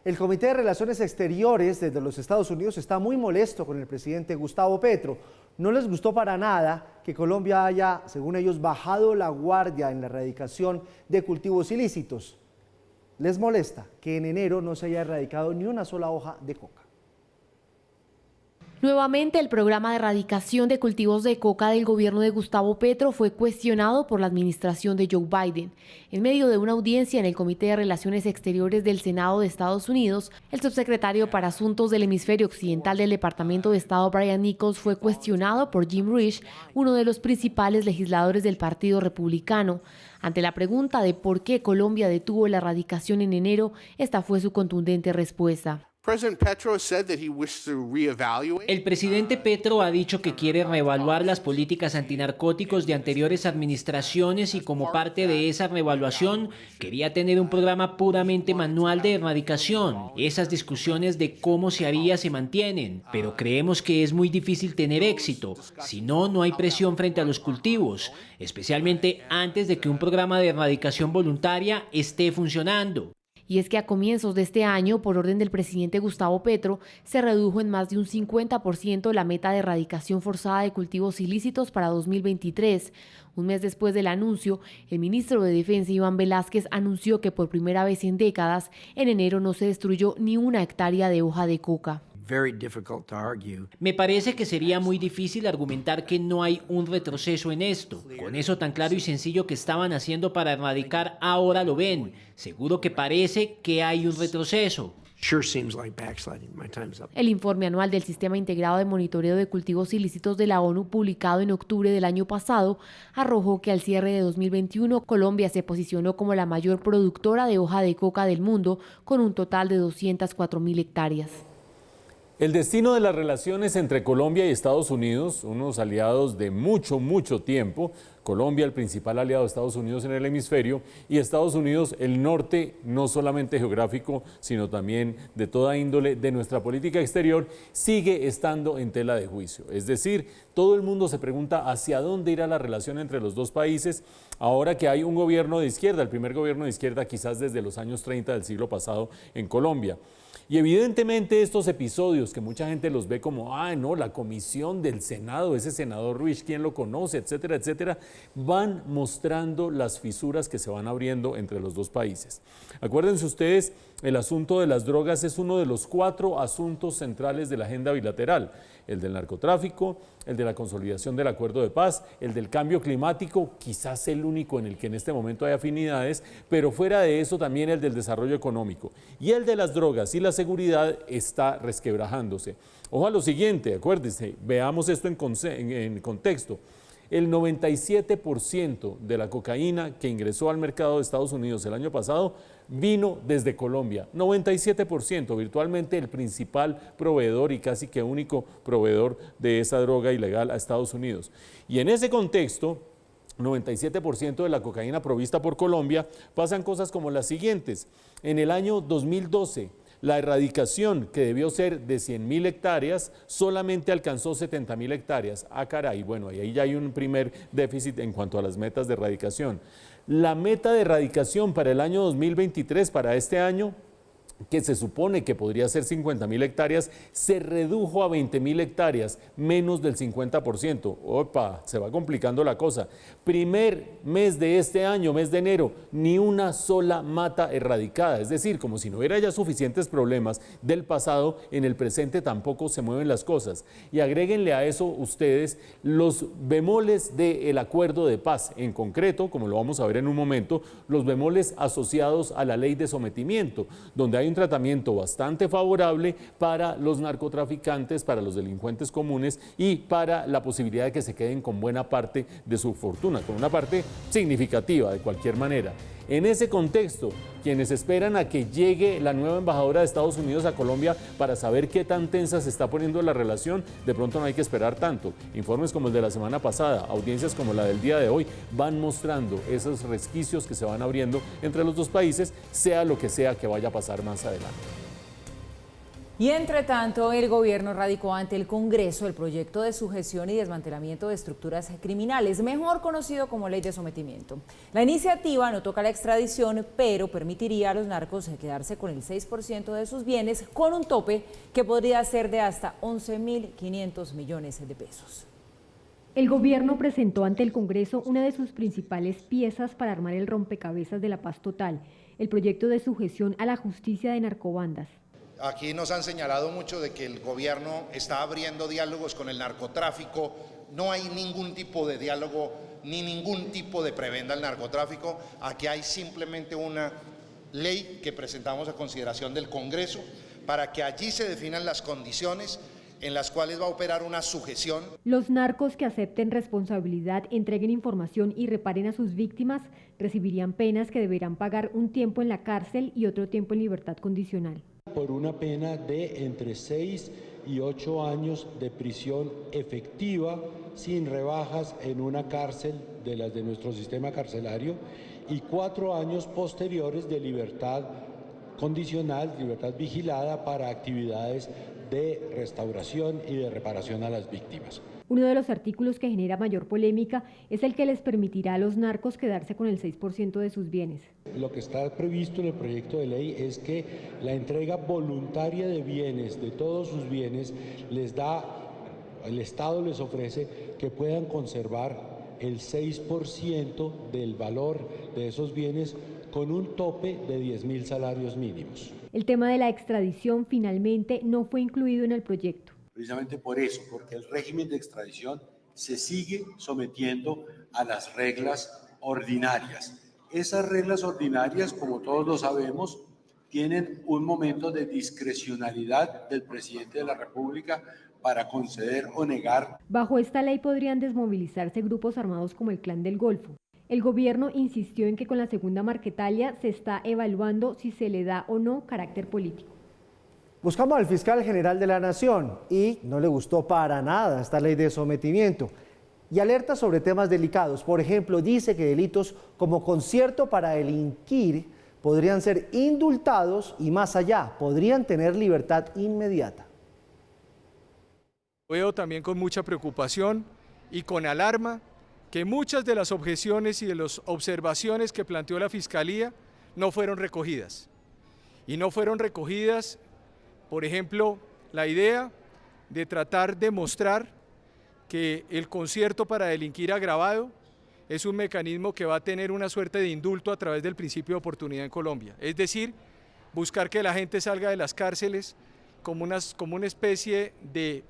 El Comité de Relaciones Exteriores desde los Estados Unidos está muy molesto con el presidente Gustavo Petro. No les gustó para nada que Colombia haya, según ellos, bajado la guardia en la erradicación de cultivos ilícitos. Les molesta que en enero no se haya erradicado ni una sola hoja de coca. Nuevamente, el programa de erradicación de cultivos de coca del gobierno de Gustavo Petro fue cuestionado por la administración de Joe Biden. En medio de una audiencia en el Comité de Relaciones Exteriores del Senado de Estados Unidos, el subsecretario para Asuntos del Hemisferio Occidental del Departamento de Estado, Brian Nichols, fue cuestionado por Jim Risch, uno de los principales legisladores del Partido Republicano. Ante la pregunta de por qué Colombia detuvo la erradicación en enero, esta fue su contundente respuesta. El presidente Petro ha dicho que quiere reevaluar las políticas antinarcóticos de anteriores administraciones y como parte de esa reevaluación quería tener un programa puramente manual de erradicación. Esas discusiones de cómo se haría se mantienen, pero creemos que es muy difícil tener éxito. Si no, no hay presión frente a los cultivos, especialmente antes de que un programa de erradicación voluntaria esté funcionando. Y es que a comienzos de este año, por orden del presidente Gustavo Petro, se redujo en más de un 50% la meta de erradicación forzada de cultivos ilícitos para 2023. Un mes después del anuncio, el ministro de Defensa, Iván Velázquez, anunció que por primera vez en décadas, en enero no se destruyó ni una hectárea de hoja de coca. Me parece que sería muy difícil argumentar que no hay un retroceso en esto. Con eso tan claro y sencillo que estaban haciendo para erradicar, ahora lo ven. Seguro que parece que hay un retroceso. El informe anual del Sistema Integrado de Monitoreo de Cultivos Ilícitos de la ONU, publicado en octubre del año pasado, arrojó que al cierre de 2021 Colombia se posicionó como la mayor productora de hoja de coca del mundo, con un total de 204.000 hectáreas. El destino de las relaciones entre Colombia y Estados Unidos, unos aliados de mucho tiempo, Colombia el principal aliado de Estados Unidos en el hemisferio y Estados Unidos el norte, no solamente geográfico, sino también de toda índole de nuestra política exterior, sigue estando en tela de juicio. Es decir, todo el mundo se pregunta hacia dónde irá la relación entre los dos países ahora que hay un gobierno de izquierda, el primer gobierno de izquierda quizás desde los años 30 del siglo pasado en Colombia. Y evidentemente estos episodios que mucha gente los ve como, no, la comisión del Senado, ese senador Ruiz, ¿quién lo conoce?, etcétera, etcétera, van mostrando las fisuras que se van abriendo entre los dos países. Acuérdense ustedes, el asunto de las drogas es uno de los 4 asuntos centrales de la agenda bilateral: el del narcotráfico, el de la consolidación del acuerdo de paz, el del cambio climático, quizás el único en el que en este momento hay afinidades, pero fuera de eso también el del desarrollo económico. Y el de las drogas y la seguridad está resquebrajándose. Ojo a lo siguiente, acuérdense, veamos esto en contexto. El 97% de la cocaína que ingresó al mercado de Estados Unidos el año pasado vino desde Colombia. 97%, virtualmente el principal proveedor y casi que único proveedor de esa droga ilegal a Estados Unidos. Y en ese contexto, 97% de la cocaína provista por Colombia, pasan cosas como las siguientes. En el año 2012, la erradicación, que debió ser de 100.000 hectáreas, solamente alcanzó 70.000 hectáreas. Caray, bueno, ahí ya hay un primer déficit en cuanto a las metas de erradicación. La meta de erradicación para el año 2023, para este año, que se supone que podría ser 50.000 hectáreas, se redujo a 20.000 hectáreas, menos del 50%. Opa, se va complicando la cosa. Primer mes de este año, mes de enero, ni una sola mata erradicada. Es decir, como si no hubiera ya suficientes problemas del pasado, en el presente tampoco se mueven las cosas. Y agréguenle a eso ustedes los bemoles del acuerdo de paz, en concreto, como lo vamos a ver en un momento, los bemoles asociados a la ley de sometimiento, donde hay un tratamiento bastante favorable para los narcotraficantes, para los delincuentes comunes y para la posibilidad de que se queden con buena parte de su fortuna, con una parte significativa de cualquier manera. En ese contexto, quienes esperan a que llegue la nueva embajadora de Estados Unidos a Colombia para saber qué tan tensa se está poniendo la relación, de pronto no hay que esperar tanto. Informes como el de la semana pasada, audiencias como la del día de hoy, van mostrando esos resquicios que se van abriendo entre los dos países, sea lo que sea que vaya a pasar más adelante. Y entre tanto, el gobierno radicó ante el Congreso el proyecto de sujeción y desmantelamiento de estructuras criminales, mejor conocido como Ley de Sometimiento. La iniciativa no toca la extradición, pero permitiría a los narcos quedarse con el 6% de sus bienes, con un tope que podría ser de hasta 11.500 millones de pesos. El gobierno presentó ante el Congreso una de sus principales piezas para armar el rompecabezas de la paz total, el proyecto de sujeción a la justicia de narcobandas. Aquí nos han señalado mucho de que el gobierno está abriendo diálogos con el narcotráfico. No hay ningún tipo de diálogo ni ningún tipo de prebenda al narcotráfico. Aquí hay simplemente una ley que presentamos a consideración del Congreso para que allí se definan las condiciones en las cuales va a operar una sujeción. Los narcos que acepten responsabilidad, entreguen información y reparen a sus víctimas recibirían penas que deberán pagar un tiempo en la cárcel y otro tiempo en libertad condicional. Por una pena de entre 6 y 8 años de prisión efectiva, sin rebajas en una cárcel de las de nuestro sistema carcelario, y 4 años posteriores de libertad condicional, libertad vigilada para actividades de restauración y de reparación a las víctimas. Uno de los artículos que genera mayor polémica es el que les permitirá a los narcos quedarse con el 6% de sus bienes. Lo que está previsto en el proyecto de ley es que la entrega voluntaria de bienes, de todos sus bienes, el Estado les ofrece que puedan conservar el 6% del valor de esos bienes con un tope de 10.000 salarios mínimos. El tema de la extradición finalmente no fue incluido en el proyecto. Precisamente por eso, porque el régimen de extradición se sigue sometiendo a las reglas ordinarias. Esas reglas ordinarias, como todos lo sabemos, tienen un momento de discrecionalidad del presidente de la República para conceder o negar. Bajo esta ley podrían desmovilizarse grupos armados como el Clan del Golfo. El gobierno insistió en que con la segunda Marquetalia se está evaluando si se le da o no carácter político. Buscamos al fiscal general de la Nación y no le gustó para nada esta ley de sometimiento y alerta sobre temas delicados. Por ejemplo, dice que delitos como concierto para delinquir podrían ser indultados y más allá, podrían tener libertad inmediata. Veo también con mucha preocupación y con alarma que muchas de las objeciones y de las observaciones que planteó la Fiscalía no fueron recogidas. Y no fueron recogidas, por ejemplo, la idea de tratar de mostrar que el concierto para delinquir agravado es un mecanismo que va a tener una suerte de indulto a través del principio de oportunidad en Colombia. Es decir, buscar que la gente salga de las cárceles como una especie de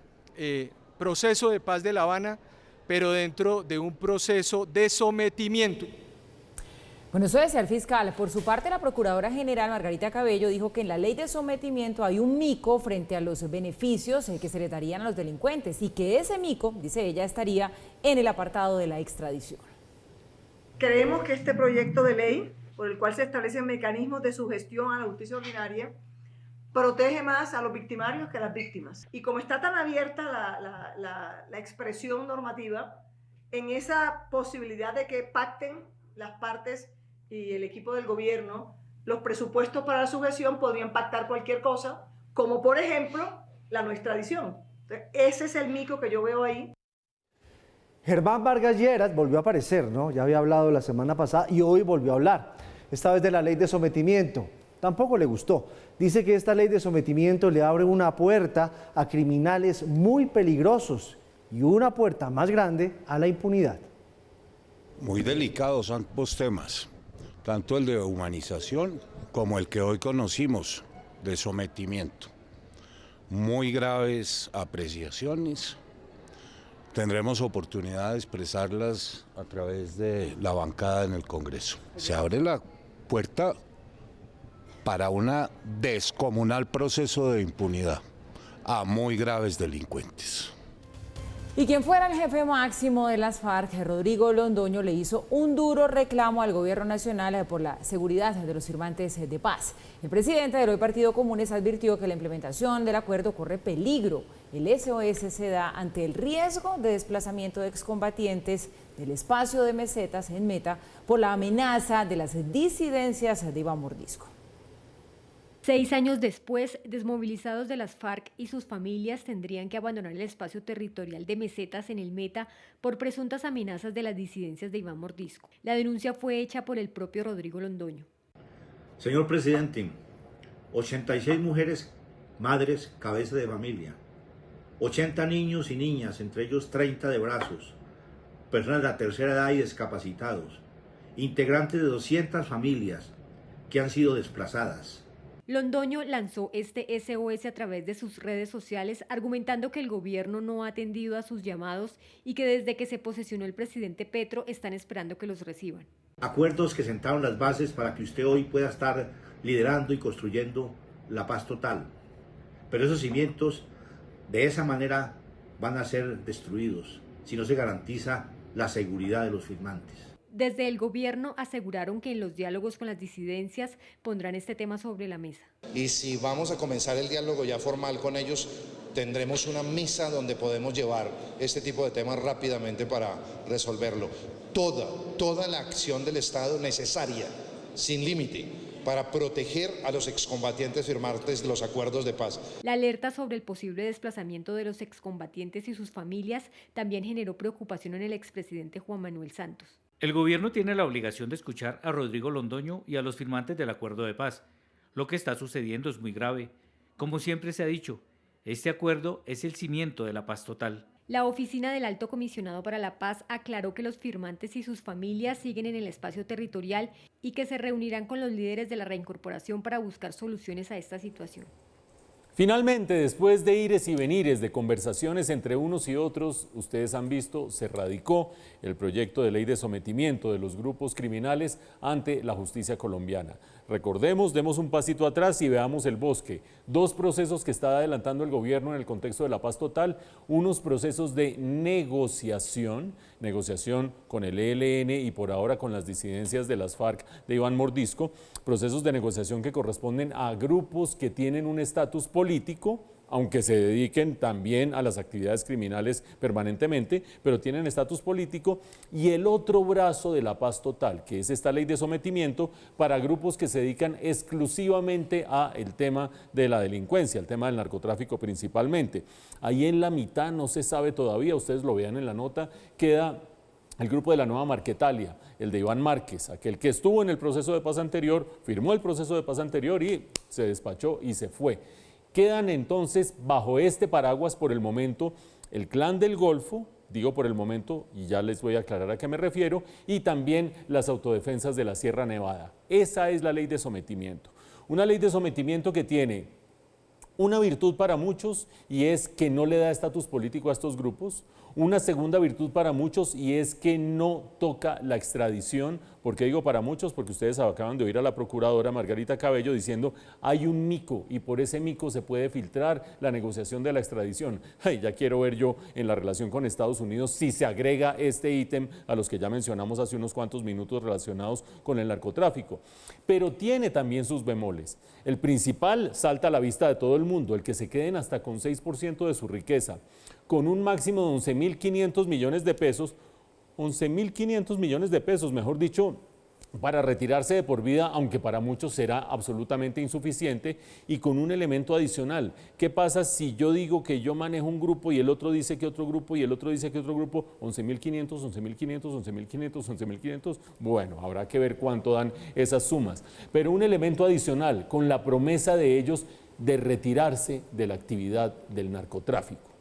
proceso de paz de La Habana, pero dentro de un proceso de sometimiento. Bueno, eso decía el fiscal. Por su parte, la Procuradora General Margarita Cabello dijo que en la ley de sometimiento hay un mico frente a los beneficios que se le darían a los delincuentes y que ese mico, dice ella, estaría en el apartado de la extradición. Creemos que este proyecto de ley, por el cual se establecen mecanismos de sugestión a la justicia ordinaria, protege más a los victimarios que a las víctimas. Y como está tan abierta la expresión normativa, en esa posibilidad de que pacten las partes y el equipo del gobierno, los presupuestos para la sujeción podrían pactar cualquier cosa, como por ejemplo la no extradición. Entonces, ese es el mico que yo veo ahí. Germán Vargas Lleras volvió a aparecer, ¿no? Ya había hablado la semana pasada y hoy volvió a hablar, esta vez de la ley de sometimiento. Tampoco le gustó. Dice que esta ley de sometimiento le abre una puerta a criminales muy peligrosos y una puerta más grande a la impunidad. Muy delicados ambos temas, tanto el de humanización como el que hoy conocimos de sometimiento. Muy graves apreciaciones. Tendremos oportunidad de expresarlas a través de la bancada en el Congreso. Se abre la puerta para un descomunal proceso de impunidad a muy graves delincuentes. Y quien fuera el jefe máximo de las FARC, Rodrigo Londoño, le hizo un duro reclamo al gobierno nacional por la seguridad de los firmantes de paz. El presidente del hoy Partido Comunes advirtió que la implementación del acuerdo corre peligro. El SOS se da ante el riesgo de desplazamiento de excombatientes del espacio de mesetas en Meta por la amenaza de las disidencias de Iván Mordisco. 6 años después, desmovilizados de las FARC y sus familias tendrían que abandonar el espacio territorial de Mesetas en el Meta por presuntas amenazas de las disidencias de Iván Mordisco. La denuncia fue hecha por el propio Rodrigo Londoño. Señor presidente, 86 mujeres, madres, cabeza de familia, 80 niños y niñas, entre ellos 30 de brazos, personas de la tercera edad y discapacitados, integrantes de 200 familias que han sido desplazadas. Londoño lanzó este SOS a través de sus redes sociales, argumentando que el gobierno no ha atendido a sus llamados y que desde que se posesionó el presidente Petro están esperando que los reciban. Acuerdos que sentaron las bases para que usted hoy pueda estar liderando y construyendo la paz total. Pero esos cimientos de esa manera van a ser destruidos si no se garantiza la seguridad de los firmantes. Desde el gobierno aseguraron que en los diálogos con las disidencias pondrán este tema sobre la mesa. Y si vamos a comenzar el diálogo ya formal con ellos, tendremos una mesa donde podemos llevar este tipo de temas rápidamente para resolverlo. Toda la acción del Estado necesaria, sin límite, para proteger a los excombatientes firmantes de los acuerdos de paz. La alerta sobre el posible desplazamiento de los excombatientes y sus familias también generó preocupación en el expresidente Juan Manuel Santos. El gobierno tiene la obligación de escuchar a Rodrigo Londoño y a los firmantes del acuerdo de paz. Lo que está sucediendo es muy grave. Como siempre se ha dicho, este acuerdo es el cimiento de la paz total. La oficina del Alto Comisionado para la Paz aclaró que los firmantes y sus familias siguen en el espacio territorial y que se reunirán con los líderes de la reincorporación para buscar soluciones a esta situación. Finalmente, después de ires y venires de conversaciones entre unos y otros, ustedes han visto, se radicó el proyecto de ley de sometimiento de los grupos criminales ante la justicia colombiana. Recordemos, demos un pasito atrás y veamos el bosque. Dos procesos que está adelantando el gobierno en el contexto de la paz total, unos procesos de negociación con el ELN y por ahora con las disidencias de las FARC de Iván Mordisco, procesos de negociación que corresponden a grupos que tienen un estatus político, aunque se dediquen también a las actividades criminales permanentemente, pero tienen estatus político, y el otro brazo de la paz total, que es esta ley de sometimiento para grupos que se dedican exclusivamente a el tema de la delincuencia, el tema del narcotráfico principalmente. Ahí en la mitad no se sabe todavía, ustedes lo vean en la nota, queda el grupo de la Nueva Marquetalia, el de Iván Márquez, aquel que estuvo en el proceso de paz anterior, firmó el proceso de paz anterior y se despachó y se fue. Quedan entonces bajo este paraguas por el momento el Clan del Golfo, digo por el momento y ya les voy a aclarar a qué me refiero, y también las autodefensas de la Sierra Nevada. Esa es la ley de sometimiento. Una ley de sometimiento que tiene una virtud para muchos y es que no le da estatus político a estos grupos. Una segunda virtud para muchos y es que no toca la extradición. ¿Por qué digo para muchos? Porque ustedes acaban de oír a la procuradora Margarita Cabello diciendo hay un mico y por ese mico se puede filtrar la negociación de la extradición. Ay, ya quiero ver yo en la relación con Estados Unidos si se agrega este ítem a los que ya mencionamos hace unos cuantos minutos relacionados con el narcotráfico. Pero tiene también sus bemoles. El principal salta a la vista de todo el mundo, el que se queden hasta con 6% de su riqueza, con un máximo de 11.500 millones de pesos, 11.500 millones de pesos, mejor dicho, para retirarse de por vida, aunque para muchos será absolutamente insuficiente, y con un elemento adicional. ¿Qué pasa si yo digo que yo manejo un grupo y el otro dice que otro grupo y el otro dice que otro grupo? 11.500, 11.500, 11.500, 11.500. Bueno, habrá que ver cuánto dan esas sumas. Pero un elemento adicional, con la promesa de ellos de retirarse de la actividad del narcotráfico.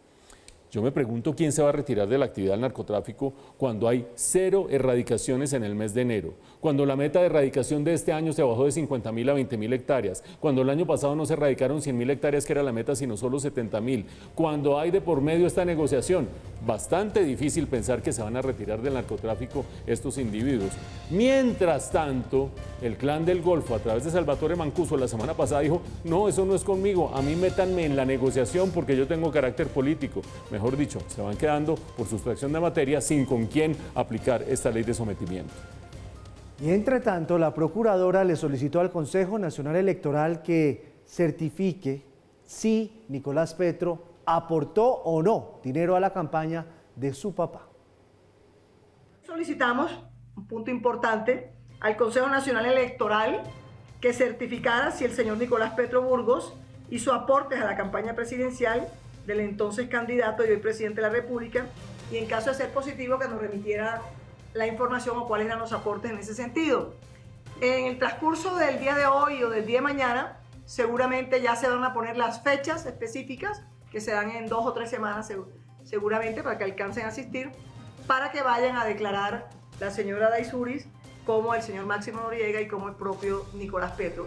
Yo me pregunto quién se va a retirar de la actividad del narcotráfico cuando hay 0 erradicaciones en el mes de enero, cuando la meta de erradicación de este año se bajó de 50.000 a 20.000 hectáreas, cuando el año pasado no se erradicaron 100.000 hectáreas, que era la meta, sino solo 70.000, cuando hay de por medio esta negociación. Bastante difícil pensar que se van a retirar del narcotráfico estos individuos. Mientras tanto, el Clan del Golfo, a través de Salvatore Mancuso, la semana pasada dijo, no, eso no es conmigo, a mí métanme en la negociación porque yo tengo carácter político. Mejor dicho, se van quedando por sustracción de materia sin con quién aplicar esta ley de sometimiento. Y entre tanto, la procuradora le solicitó al Consejo Nacional Electoral que certifique si Nicolás Petro aportó o no dinero a la campaña de su papá. Solicitamos, un punto importante, al Consejo Nacional Electoral que certificara si el señor Nicolás Petro Burgos hizo aportes a la campaña presidencial del entonces candidato y hoy presidente de la República, y en caso de ser positivo que nos remitiera la información o cuáles eran los aportes en ese sentido. En el transcurso del día de hoy o del día de mañana, seguramente ya se van a poner las fechas específicas, que se dan en 2 o 3 semanas seguramente, para que alcancen a asistir, para que vayan a declarar la señora Daizuris, como el señor Máximo Noriega y como el propio Nicolás Petro.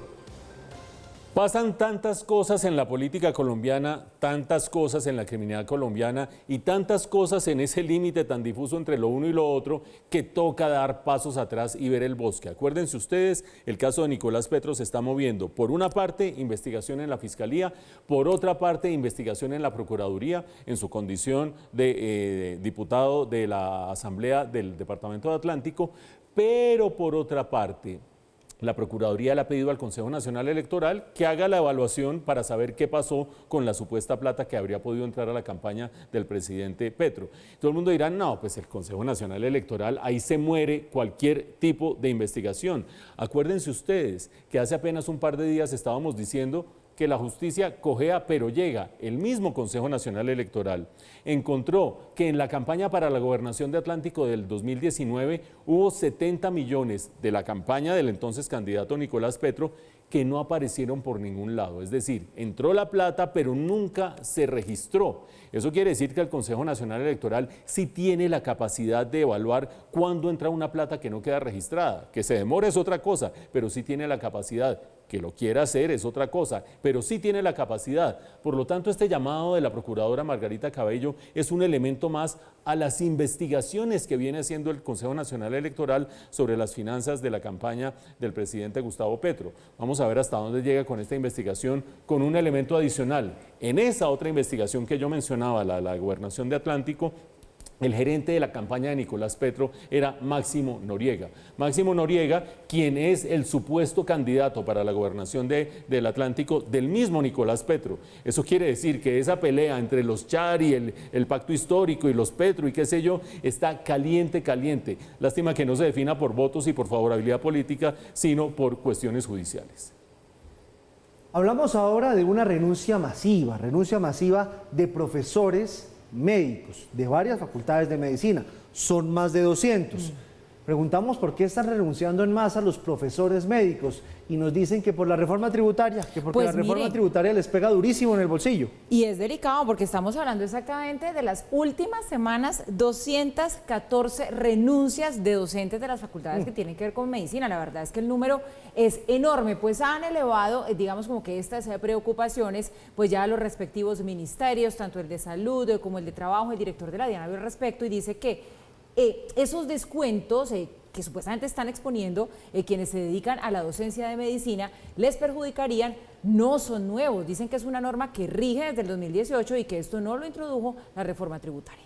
Pasan tantas cosas en la política colombiana, tantas cosas en la criminalidad colombiana y tantas cosas en ese límite tan difuso entre lo uno y lo otro, que toca dar pasos atrás y ver el bosque. Acuérdense ustedes, el caso de Nicolás Petro se está moviendo. Por una parte, investigación en la Fiscalía, por otra parte, investigación en la Procuraduría, en su condición de diputado de la Asamblea del Departamento de Atlántico, pero por otra parte, la Procuraduría le ha pedido al Consejo Nacional Electoral que haga la evaluación para saber qué pasó con la supuesta plata que habría podido entrar a la campaña del presidente Petro. Todo el mundo dirá, no, pues el Consejo Nacional Electoral, ahí se muere cualquier tipo de investigación. Acuérdense ustedes que hace apenas un par de días estábamos diciendo que la justicia cojea pero llega. El mismo Consejo Nacional Electoral encontró que en la campaña para la gobernación de Atlántico del 2019 hubo 70 millones de la campaña del entonces candidato Nicolás Petro que no aparecieron por ningún lado. Es decir, entró la plata pero nunca se registró. Eso quiere decir que el Consejo Nacional Electoral sí tiene la capacidad de evaluar cuándo entra una plata que no queda registrada. Que se demore es otra cosa, pero sí tiene la capacidad. Que lo quiera hacer es otra cosa, pero sí tiene la capacidad. Por lo tanto, este llamado de la procuradora Margarita Cabello es un elemento más a las investigaciones que viene haciendo el Consejo Nacional Electoral sobre las finanzas de la campaña del presidente Gustavo Petro. Vamos a ver hasta dónde llega con esta investigación, con un elemento adicional. En esa otra investigación que yo mencionaba, la gobernación de Atlántico, el gerente de la campaña de Nicolás Petro era Máximo Noriega. Máximo Noriega, quien es el supuesto candidato para la gobernación del Atlántico del mismo Nicolás Petro. Eso quiere decir que esa pelea entre los Char y el pacto histórico y los Petro y qué sé yo, está caliente, caliente. Lástima que no se defina por votos y por favorabilidad política, sino por cuestiones judiciales. Hablamos ahora de una renuncia masiva de profesores médicos de varias facultades de medicina. Son más de 200. Preguntamos por qué están renunciando en masa los profesores médicos y nos dicen que por la reforma tributaria, que porque la reforma tributaria les pega durísimo en el bolsillo. Y es delicado porque estamos hablando exactamente de las últimas semanas, 214 renuncias de docentes de las facultades que tienen que ver con medicina. La verdad es que el número es enorme, pues han elevado, digamos como que estas preocupaciones, pues ya los respectivos ministerios, tanto el de salud como el de trabajo, el director de la DIAN al respecto, y dice que esos descuentos que supuestamente están exponiendo quienes se dedican a la docencia de medicina les perjudicarían, no son nuevos. Dicen que es una norma que rige desde el 2018 y que esto no lo introdujo la reforma tributaria.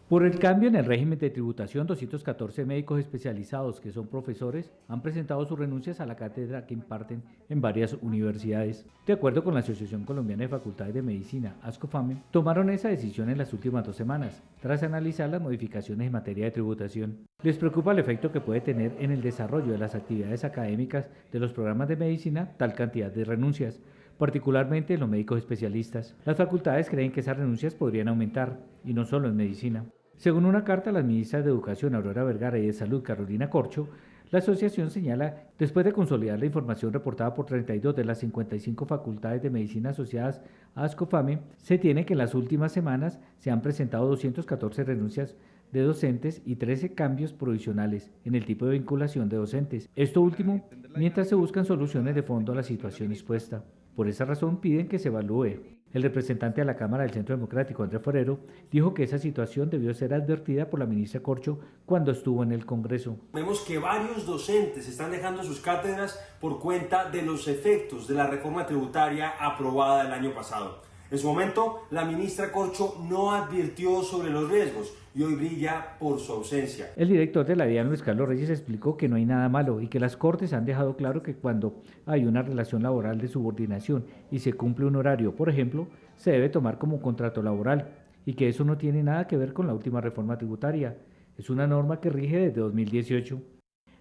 Por el cambio en el régimen de tributación, 214 médicos especializados que son profesores han presentado sus renuncias a la cátedra que imparten en varias universidades. De acuerdo con la Asociación Colombiana de Facultades de Medicina, ASCOFAME, tomaron esa decisión en las últimas 2 semanas, tras analizar las modificaciones en materia de tributación. Les preocupa el efecto que puede tener en el desarrollo de las actividades académicas de los programas de medicina tal cantidad de renuncias, particularmente en los médicos especialistas. Las facultades creen que esas renuncias podrían aumentar, y no solo en medicina. Según una carta a las ministras de Educación, Aurora Vergara, y de Salud, Carolina Corcho, la asociación señala, después de consolidar la información reportada por 32 de las 55 facultades de medicina asociadas a ASCOFAME, se tiene que en las últimas semanas se han presentado 214 renuncias de docentes y 13 cambios provisionales en el tipo de vinculación de docentes. Esto último, mientras se buscan soluciones de fondo a la situación expuesta. Por esa razón piden que se evalúe. El representante de la Cámara del Centro Democrático, Andrés Forero, dijo que esa situación debió ser advertida por la ministra Corcho cuando estuvo en el Congreso. Vemos que varios docentes están dejando sus cátedras por cuenta de los efectos de la reforma tributaria aprobada el año pasado. En su momento, la ministra Corcho no advirtió sobre los riesgos y hoy brilla por su ausencia. El director de la DIAN, Luis Carlos Reyes, explicó que no hay nada malo y que las Cortes han dejado claro que cuando hay una relación laboral de subordinación y se cumple un horario, por ejemplo, se debe tomar como contrato laboral y que eso no tiene nada que ver con la última reforma tributaria. Es una norma que rige desde 2018.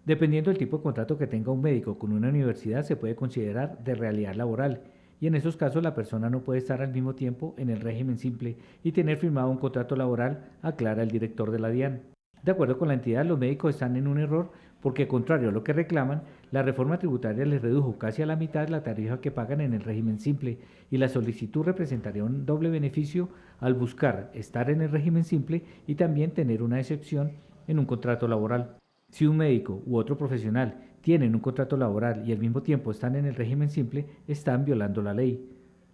Dependiendo del tipo de contrato que tenga un médico con una universidad, se puede considerar de realidad laboral, y en esos casos la persona no puede estar al mismo tiempo en el régimen simple y tener firmado un contrato laboral, aclara el director de la DIAN. De acuerdo con la entidad, los médicos están en un error porque, contrario a lo que reclaman, la reforma tributaria les redujo casi a la mitad la tarifa que pagan en el régimen simple, y la solicitud representaría un doble beneficio al buscar estar en el régimen simple y también tener una excepción en un contrato laboral. Si un médico u otro profesional tienen un contrato laboral y al mismo tiempo están en el régimen simple, están violando la ley.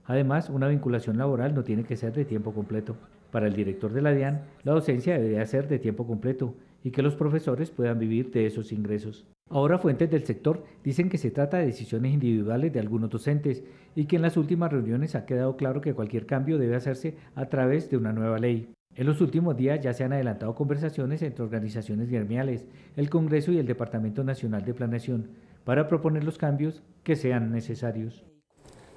Además, una vinculación laboral no tiene que ser de tiempo completo. Para el director de la DIAN, la docencia debería ser de tiempo completo y que los profesores puedan vivir de esos ingresos. Ahora, fuentes del sector dicen que se trata de decisiones individuales de algunos docentes y que en las últimas reuniones ha quedado claro que cualquier cambio debe hacerse a través de una nueva ley. En los últimos días ya se han adelantado conversaciones entre organizaciones gremiales, el Congreso y el Departamento Nacional de Planeación para proponer los cambios que sean necesarios.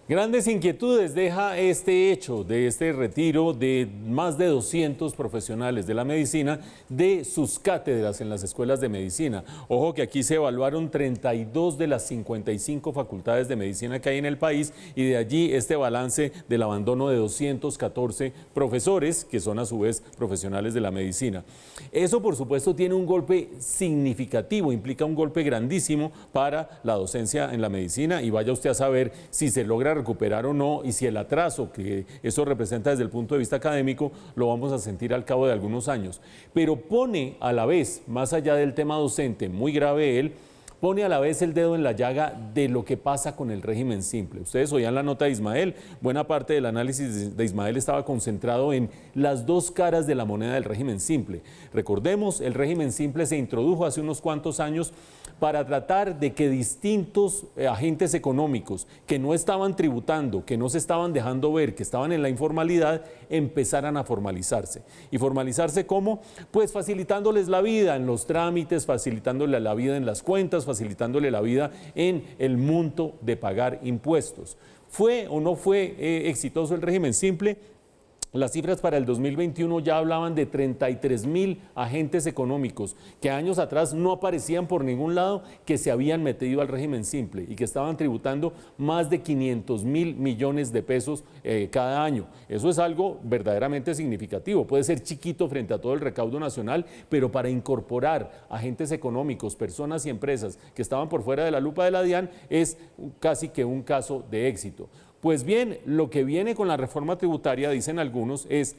Grandes inquietudes deja este hecho de este retiro de más de 200 profesionales de la medicina de sus cátedras en las escuelas de medicina. Ojo que aquí se evaluaron 32 de las 55 facultades de medicina que hay en el país, y de allí este balance del abandono de 214 profesores que son a su vez profesionales de la medicina. Eso, por supuesto, tiene un golpe significativo, implica un golpe grandísimo para la docencia en la medicina, y vaya usted a saber si se logra recuperar o no, y si el atraso que eso representa desde el punto de vista académico lo vamos a sentir al cabo de algunos años. Pero pone a la vez, más allá del tema docente, muy grave él, pone a la vez el dedo en la llaga de lo que pasa con el régimen simple. Ustedes oían la nota de Ismael, buena parte del análisis de Ismael estaba concentrado en las dos caras de la moneda del régimen simple. Recordemos, el régimen simple se introdujo hace unos cuantos años para tratar de que distintos agentes económicos que no estaban tributando, que no se estaban dejando ver, que estaban en la informalidad, empezaran a formalizarse. ¿Y formalizarse cómo? Pues facilitándoles la vida en los trámites, facilitándole la vida en las cuentas, facilitándole la vida en el monto de pagar impuestos. ¿Fue o no fue exitoso el régimen simple? Las cifras para el 2021 ya hablaban de 33.000 agentes económicos que años atrás no aparecían por ningún lado, que se habían metido al régimen simple y que estaban tributando más de 500.000 millones de pesos cada año. Eso es algo verdaderamente significativo. Puede ser chiquito frente a todo el recaudo nacional, pero para incorporar agentes económicos, personas y empresas que estaban por fuera de la lupa de la DIAN es casi que un caso de éxito. Pues bien, lo que viene con la reforma tributaria, dicen algunos, es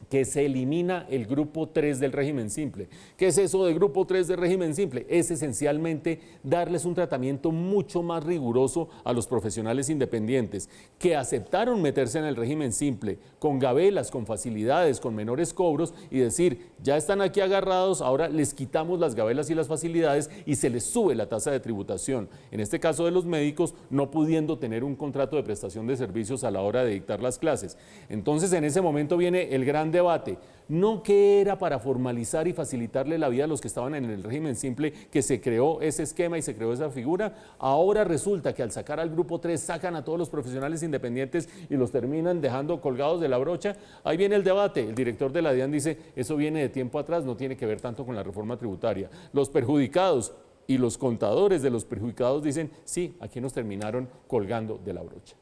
que se elimina el grupo 3 del régimen simple. ¿Qué es eso de grupo 3 del régimen simple? Es esencialmente darles un tratamiento mucho más riguroso a los profesionales independientes que aceptaron meterse en el régimen simple, con gabelas, con facilidades, con menores cobros, y decir, ya están aquí agarrados, ahora les quitamos las gabelas y las facilidades y se les sube la tasa de tributación. En este caso de los médicos, no pudiendo tener un contrato de prestación de servicios a la hora de dictar las clases. Entonces, en ese momento viene el gran debate, no que era para formalizar y facilitarle la vida a los que estaban en el régimen simple que se creó ese esquema y se creó esa figura. Ahora resulta que al sacar al grupo 3 sacan a todos los profesionales independientes y los terminan dejando colgados de la brocha. Ahí viene el debate. El director de la DIAN dice, eso viene de tiempo atrás, no tiene que ver tanto con la reforma tributaria. Los perjudicados y los contadores de los perjudicados dicen, sí, aquí nos terminaron colgando de la brocha.